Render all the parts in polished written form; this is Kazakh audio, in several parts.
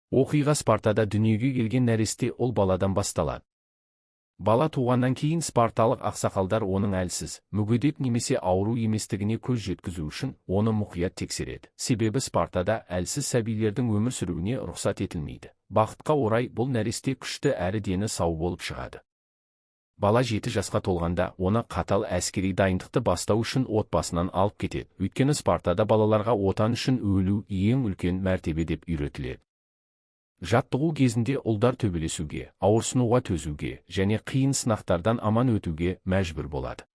Оқиға Спартада дүниеге келген нәресте ол баладан басталады. Бала туғаннан кейін спарталық ақсақалдар оның әлсіз, мүгедек немесе ауру еместігіне көз жеткізу үшін оны мұқият тексереді. Себебі Спартада әлсіз сәбилердің өмір сүруіне рұқсат етілмейді. Бақытқа орай бұл нәресте күшті әрі дені сау болып шығады. Бала 7 жасқа толғанда оны қатал әскери дайындықты бастау үшін отбасынан алып кетеді. Өйткені Спартада балаларға отан үшін өлу ең үлкен мәртебе деп үйретіледі. Жаттығу кезінде ұлдар төбелесуге, ауырсынуға төзуге және қиын сынақтардан аман өтуге мәжбүр болады.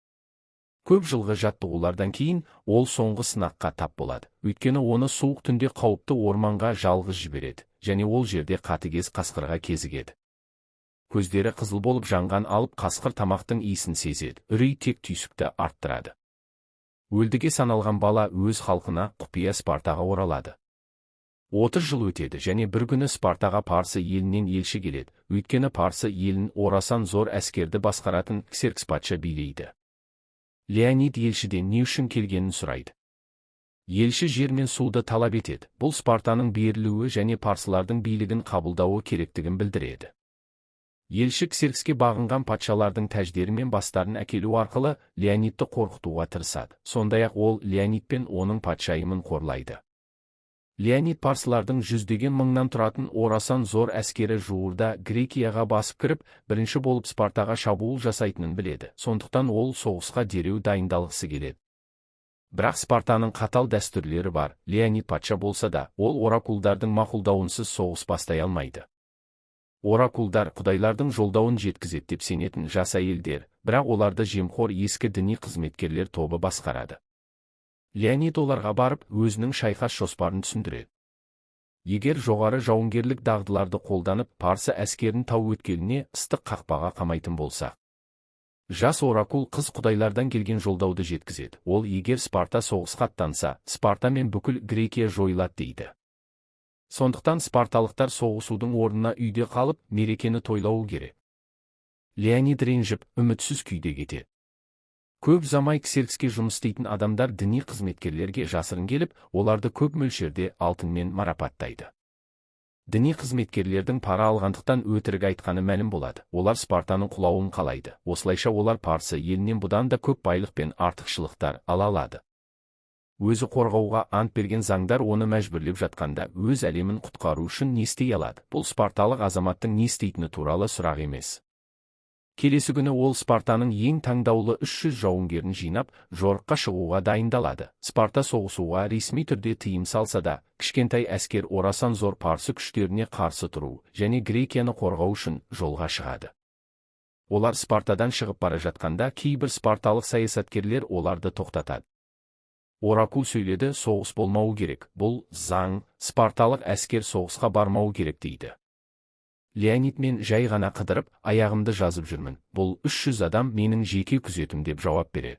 Көп жылғы жаттығулардан кейін ол соңғы сынаққа тап болады. Өйткені оны суық түнде қауіпті орманға жалғыз жібереді және ол жерде қатыгез қасқырға кезігеді. Көздері қызыл болып жанған алып қасқыр тамақтың иісін сезеді. Үрей тек түйсікті арттырады. Өлдіге саналған бала өз халқына құпия Спартаға оралады. 30 жыл өтеді және бір күні Спартаға Парсы елінен елші келеді. Өйткені Парсы елін орасан зор әскерді басқаратын Ксеркс патша билейді. Леонид елшіден не үшін келгенін сұрайды. Елші жер мен суды талап етеді. Бұл Спартаның берілуі және парсылардың билігін қабылдауы керектігін білдіреді. Елші Ксеркске бағынған патшалардың тәждері мен бастарын әкелу арқылы Леонидті қорқытуға тырысады. Сондай-ақ ол Леонид пен оның патшайымын қорлайды. Леонид парсылардың жүздеген мыңнан тұратын орасан зор әскері жуырда Грекияға басып кіріп, бірінші болып Спартаға шабуыл жасайтынын біледі. Сондықтан ол соғысқа дереу дайындалғысы келеді. Бірақ Спартаның қатал дәстүрлері бар. Леонид патша болса да, ол оракулдардың мақұлдауынсыз соғыс бастай алмайды. Оракулдар құдайлардың жолдауын жеткізеді деп сенетін жас әйелдер, бірақ оларды жемқор ескі діни қызметкерлер тобы басқарады. Леонид оларға барып, өзінің шайқас жоспарын түсіндіреді. Егер жоғары жауынгерлік дағдыларды қолданып, Парсы әскерін тау өткеліне ыстық қақпаға қамайтын болса. Жас оракул қыз құдайлардан келген жолдауды жеткізеді. Ол егер Спарта соғысқа аттанса, Спарта мен бүкіл Грекия жойылады дейді. Сондықтан спарталықтар соғысудың орнына үйде қалып, мерекені тойлауы керек. Леонид ренжіп, үмітсіз күйде кетеді. Көп замай Ксеркске жұмыс істейтін адамдар діни қызметкерлерге жасырын келіп, оларды көп мөлшерде алтынмен марапаттайды. Діни қызметкерлердің пара алғандықтан өтірік айтқаны мәлім болады. Олар Спартаның құлауын қалайды. Осылайша олар Парсы елінен бұдан да көп байлық пен артықшылықтар ала алады. Өзі қорғауға ант берген заңдар оны мәжбүрлеп жатқанда өз әлемін құтқару үшін не істей алады? Бұл спарталық азаматтың не істейтіні туралы сұрақ емес. Келесі күні ол Спартаның ең таңдаулы 300 жауынгерін жинап, жорыққа шығуға дайындалады. Спарта соғысуға ресми түрде тыйым салса да, кішкентай әскер орасан зор парсы күштеріне қарсы тұру және Грекияны қорғау үшін жолға шығады. Олар Спартадан шығып бара жатқанда кейбір спарталық саясаткерлер оларды тоқтатады. Оракул сөйледі, соғыс болмауы керек. Бұл заң, спарталық әскер соғысқа бармауы керек дейді. Леонид мен жай ғана қыдырып, аяғымды жазып жүрмін. Бұл 300 адам менің жеке күзетім деп жауап береді.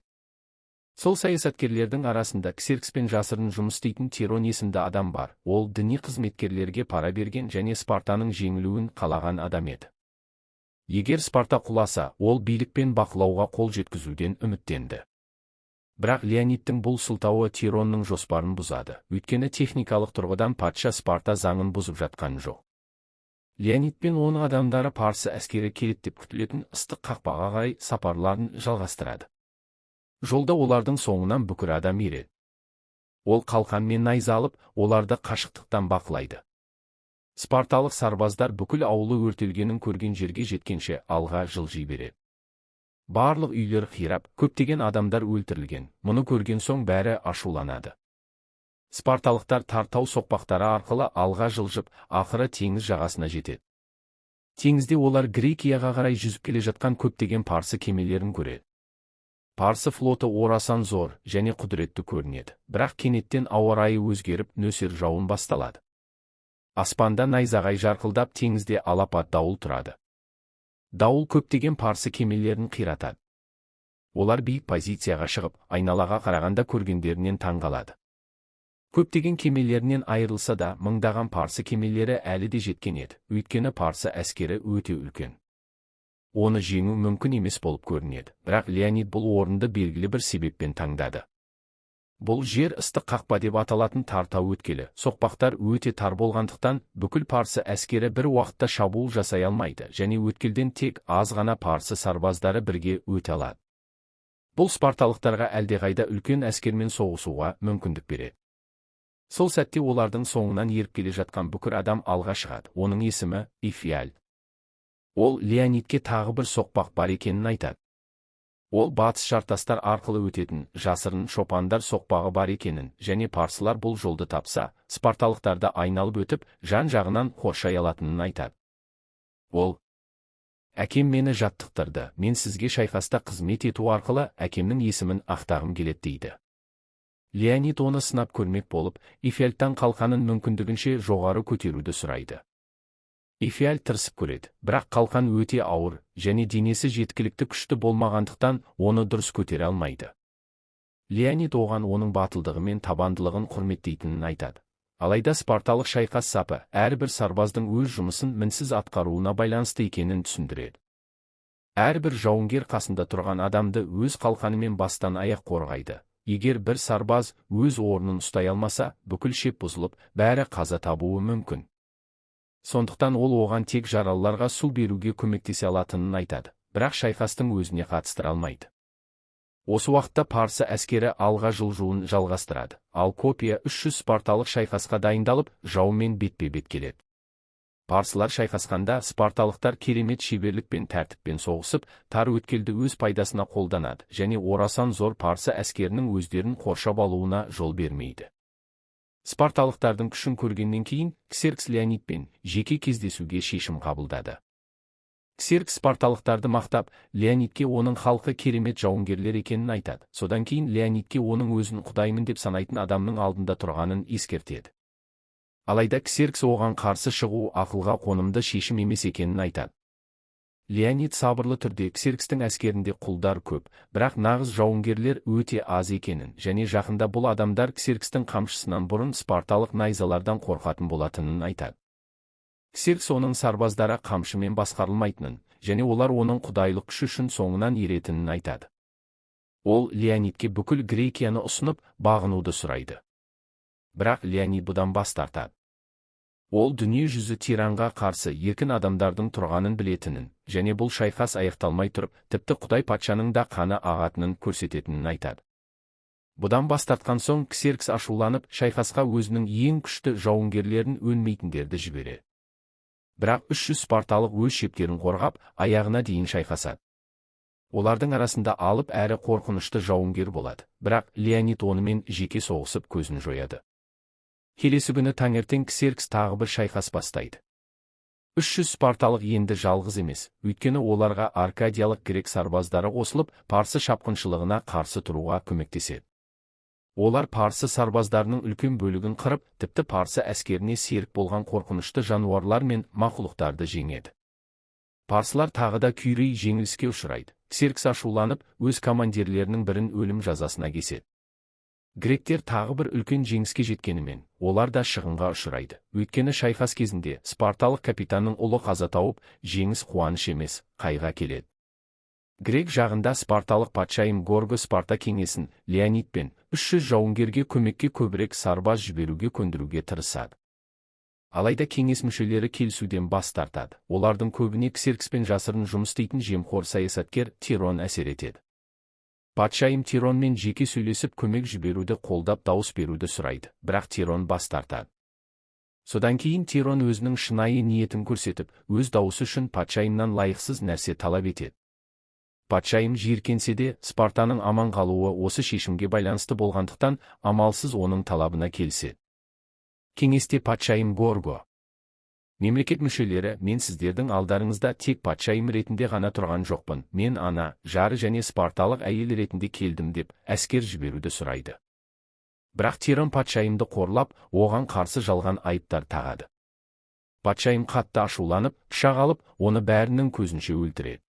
Сол саясаткерлердің арасында Ксеркспен жасырын жұмыс істейтін Тирон есімді адам бар. Ол діни қызметкерлерге пара берген және Спартаның жеңілуін қалаған адам еді. Егер Спарта құласа, ол билікпен бақылауға қол жеткізуден үміттенді. Бірақ Леонидтің бұл сылтауы Тиронның жоспарын бұзады. Өйткені техникалық тұрғыдан патша Спарта заңын бұзып жатқан жоқ. Леонид пен оның адамдары Парсы әскері келеді деп күтілетін ыстық қақпаға қарай сапарларын жалғастырады. Жолда олардың соңынан бүкір адам ереді. Ол қалқан мен найза алып, оларды қашықтықтан бақылайды. Спарталық сарбаздар бүкіл ауылы өртелгенін көрген жерге жеткенше алға жылжи береді. Барлық үйлер қирап, көптеген адамдар өлтірілген. Мұны көрген соң бәрі ашуланады. Спарталықтар тартау соқпақтары арқылы алға жылжып, ақыры теңіз жағасына жетеді. Теңізде олар Грекияға қарай жүзіп келе жатқан көптеген парсы кемелерін көреді. Парсы флоты орасан зор және құдіретті көрінеді. Бірақ кенеттен ауа райы өзгеріп, нөсер жауын басталады. Аспанда найзағай жарқылдап, теңізде алапат дауыл тұрады. Дауыл көптеген парсы кемелерін қиратады. Олар биік позицияға шығып, айналаға қарағанда көргендерінен таңғалады. Көптеген кемелерінен айырылса да, мыңдаған парсы кемелері әлі де жеткен еді. Өйткені парсы әскері өте үлкен. Оны жеңу мүмкін емес болып көрінеді. Бірақ Леонид бұл орынды белгілі бір себеппен таңдады. Бұл жер ыстық қақпа деп аталатын тартау өткелі. Соқпақтар өте тар болғандықтан, бүкіл парсы әскері бір уақытта шабуыл жасай алмайды, және өткелден тек аз ғана парсы сарбаздары бірге өте алады. Бұл спарталықтарға әлдеқайда үлкен әскермен соғысуға мүмкіндік береді. Сол сәтте олардың соңынан еріп келе жатқан бүкір адам алға шығады. Оның есімі Ифиаль. Ол Леонидке тағы бір соқпақ бар екенін айтады. Ол батыс шартастар арқылы өтетін жасырын шопандар соқпағы бар екенін, және парсылар бұл жолды тапса, спарталықтарды айналып өтіп, жан-жағынан қоршай алатынын айтады. Ол: «Әкем мені жаттықтырды, мен сізге шайқаста қызмет ету арқылы әкемнің есімін ақтағым келеді» дейді. Леонид оны сынап көрмек болып, Ифиальтан қалқанын мүмкіндігінше жоғары көтеруді сұрайды. Ифиаль тырысып көреді, бірақ қалқан өте ауыр, және денесі жеткілікті күшті болмағандықтан оны дұрыс көтере алмайды. Леонид оған оның батылдығы мен табандылығын құрметтейтінін айтады. Алайда спарталық шайқас сапы әрбір сарбаздың өз жұмысын мінсіз атқаруына байланысты екенін түсіндіреді. Әрбір жауынгер қасында тұрған адамды өз қалқанымен бастан аяқ қорғайды. Егер бір сарбаз өз орнын ұстай алмаса, бүкіл шеп бұзылып, бәрі қаза табуы мүмкін. Сондықтан ол оған тек жаралыларға су беруге көмектесе алатынын айтады, бірақ шайқастың өзіне қатыстыра алмайды. Осы уақытта парсы әскері алға жылжуын жалғастырады, ал Копия 300 спарталық шайқасқа дайындалып, жаумен бетпе-бет келеді. Парсылар шайқасқанда спарталықтар керемет шеберлік пен тәртіппен соғысып, тар өткелді өз пайдасына қолданады, және орасан зор парсы әскерінің өздерін қоршап алуына жол бермейді. Спарталықтардың күшін көргеннен кейін, Ксеркс Леонидпен жеке кездесуге шешім қабылдады. Ксеркс спарталықтарды мақтап, Леонидке оның халқы керемет жауынгерлер екенін айтады. Содан кейін Леонидке оның өзін құдаймын деп санайтын адамның алдында тұрғанын ескертеді. Алайда Ксеркс оған қарсы шығу ақылға қонымды шешім емес екенін айтады. Леонид сабырлы түрде Ксеркстің әскерінде құлдар көп, бірақ нағыз жауынгерлер өте аз екенін, және жақында бұл адамдар Ксеркстің қамшысынан бұрын спарталық найзалардан қорқатын болатынын айтады. Ксеркс оның сарбаздары қамшымен басқарылмайтынын, және олар оның құдайлық күші үшін соңынан еретінін айтады. Ол Леонидке бүкіл Грекияны ұсынып, бағынуды сұрайды. Бірақ Леонид бұдан бас тартады. Ол дүние жүзі тиранға қарсы еркін адамдардың тұрғанын білетінін, және бұл шайқас аяқталмай тұрып, тіпті Құдай патшаның да қаны ағатынын көрсететінін айтады. Бұдан бас тартқан соң Ксеркс ашуланып, шайқасқа өзінің ең күшті жауынгерлерін өлмейтіндерді жібереді. Бірақ 300 спарталық өз шептерін қорғап, аяғына дейін шайқасады. Олардың арасында алып әрі қорқынышты жауынгер болады, бірақ Леонид онымен жеке соғысып көзін жояды. Келесі күні таңертең Ксеркс тағы бір шайқас бастайды. 300 спарталық енді жалғыз емес, өйткені оларға аркадиялық грек сарбаздары қосылып, парсы шапқыншылығына қарсы тұруға көмектеседі. Олар парсы сарбаздарының үлкен бөлігін қырып, тіпті парсы әскеріне серік болған қорқынышты жануарлар мен мақұлықтарды жеңеді. Парсылар тағы да күйрей жеңіліске ұшырайды. Ксеркс ашуланып, өз командирлерінің бірін өлім жазасына кеседі. Гректер тағы бір үлкен жеңіске жеткенімен, олар да шығынға ұшырайды. Өйткені шайқас кезінде спарталық капитанның ұлы қаза тауып, жеңіс қуаныш емес, қайға келеді. Грек жағында спарталық патшайым Горго Спарта кеңесін Леонид пен 300 жауынгерге көмекке көбірек сарбаз жіберуге көндіруге тырысады. Алайда кеңес мүшелері келісуден бас тартады. Олардың көбіне Ксеркспен жасырын жұмыс істейтін жемқор саясаткер Тирон әсер етеді. Патшайым Тиронмен жеке сөйлесіп көмек жіберуді қолдап дауыс беруді сұрайды, бірақ Тирон бас тартады. Содан кейін Тирон өзінің шынайы ниетін көрсетіп, өз дауысы үшін патшайымнан лайықсыз нәрсе талап етеді. Патшайым жиіркенсе де, Спартаның аман қалуы осы шешімге байланысты болғандықтан, амалсыз оның талабына келіседі. Кеңесте патшайым Горго: «Мемлекет мүшелері, мен сіздердің алдарыңызда тек патшайым ретінде ғана тұрған жоқпын, мен ана, жары және спарталық әйел ретінде келдім» деп әскер жіберуді сұрайды. Бірақ Тирон патшайымды қорлап, оған қарсы жалған айыптар тағады. Патшайым қатты ашуланып, пышақ алып, оны бәрінің көзінше өлтіреді.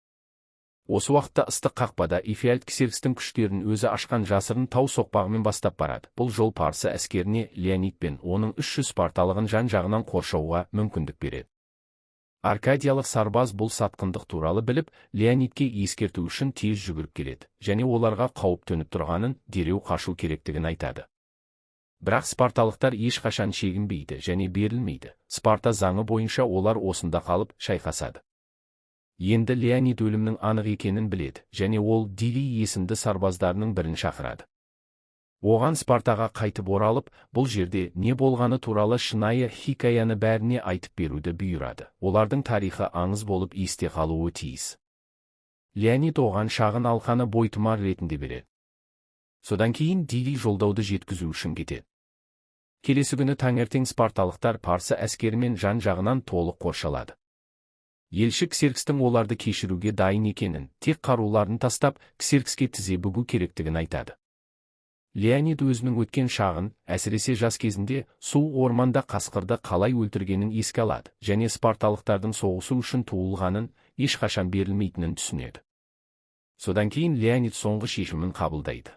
Осы уақытта ыстық қақпада Ифиаль Ксеркстің күштерін өзі ашқан жасырын тау соқпағымен бастап барады. Бұл жол парсы әскеріне Леонид пен оның 300 спарталығын жан-жағынан қоршауға мүмкіндік береді. Аркадиялық сарбаз бұл сатқындық туралы біліп, Леонидке ескерту үшін тез жүгіріп келеді, және оларға қауіп төніп тұрғанын, дереу қашу керектігін айтады. Бірақ спарталықтар ешқашан шегінбейді және берілмейді. Спарта заңы бойынша олар осында қалып шайқасады. Енді Леонид өлімнің анық екенін біледі, және ол Дилий есімді сарбаздарының бірін шақырады. Оған Спартаға қайтып оралып, бұл жерде не болғаны туралы шынайы хикаяны бәріне айтып беруді бұйырады. Олардың тарихы аңыз болып есте қалуы тиіс. Леонид оған шағын алқаны бойтұмар ретінде береді. Содан кейін Дилий жолдауды жеткізу үшін кетеді. Келесі күні таңертең спарталықтар парсы әскерімен жан-жағынан толық қоршалады. Елші Ксеркстің оларды кешіруге дайын екенін, тек қаруларын тастап, Ксеркске тізе бүгу керектігін айтады. Леонид өзінің өткен шағын, әсіресе жас кезінде, суық орманда қасқырды қалай өлтіргенін еске алады, және спарталықтардың соғысу үшін туылғанын, ешқашан берілмейтінін түсінеді. Содан кейін Леонид соңғы шешімін қабылдайды.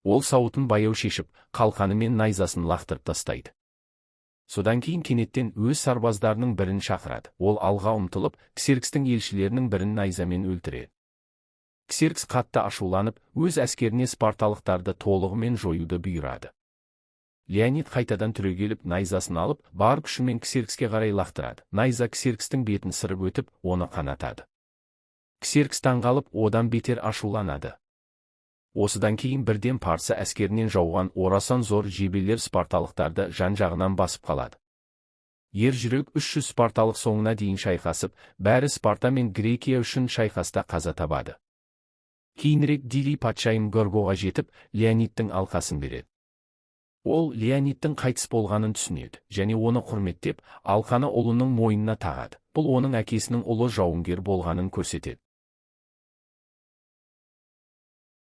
Ол сауытын баяу шешіп, қалқаны мен найзасын лақтырып тастайды. Содан кейін кенеттен өз сарбаздарының бірін шақырады. Ол алға ұмтылып, Ксеркстің елшілерінің бірін найзамен өлтіреді. Ксеркс қатты ашуланып, өз әскеріне спарталықтарды толығымен жоюды бұйырады. Леонид қайтадан түрегеліп, найзасын алып, бар күшімен Ксеркске қарай лақтырады. Найза Ксеркстің бетін сырып өтіп, оны қанатады. Ксеркс таңғалып, одан бетер ашуланады. Осыдан кейін бірден парсы әскерінен жауған орасан зор жебелер спарталықтарды жан-жағынан басып қалады. Ер жүрек 300 спарталық соңына дейін шайқасып, бәрі Спарта мен Грекия үшін шайқаста қаза табады. Кейінірек Дилий патшайым Горгоға жетіп, Леонидтің алқасын береді. Ол Леонидтің қайтыс болғанын түсінеді, және оны құрметтеп, алқаны ұлының мойнына тағады. Бұл оның әкесінің ұлы жауынгер болғанын көрсетеді.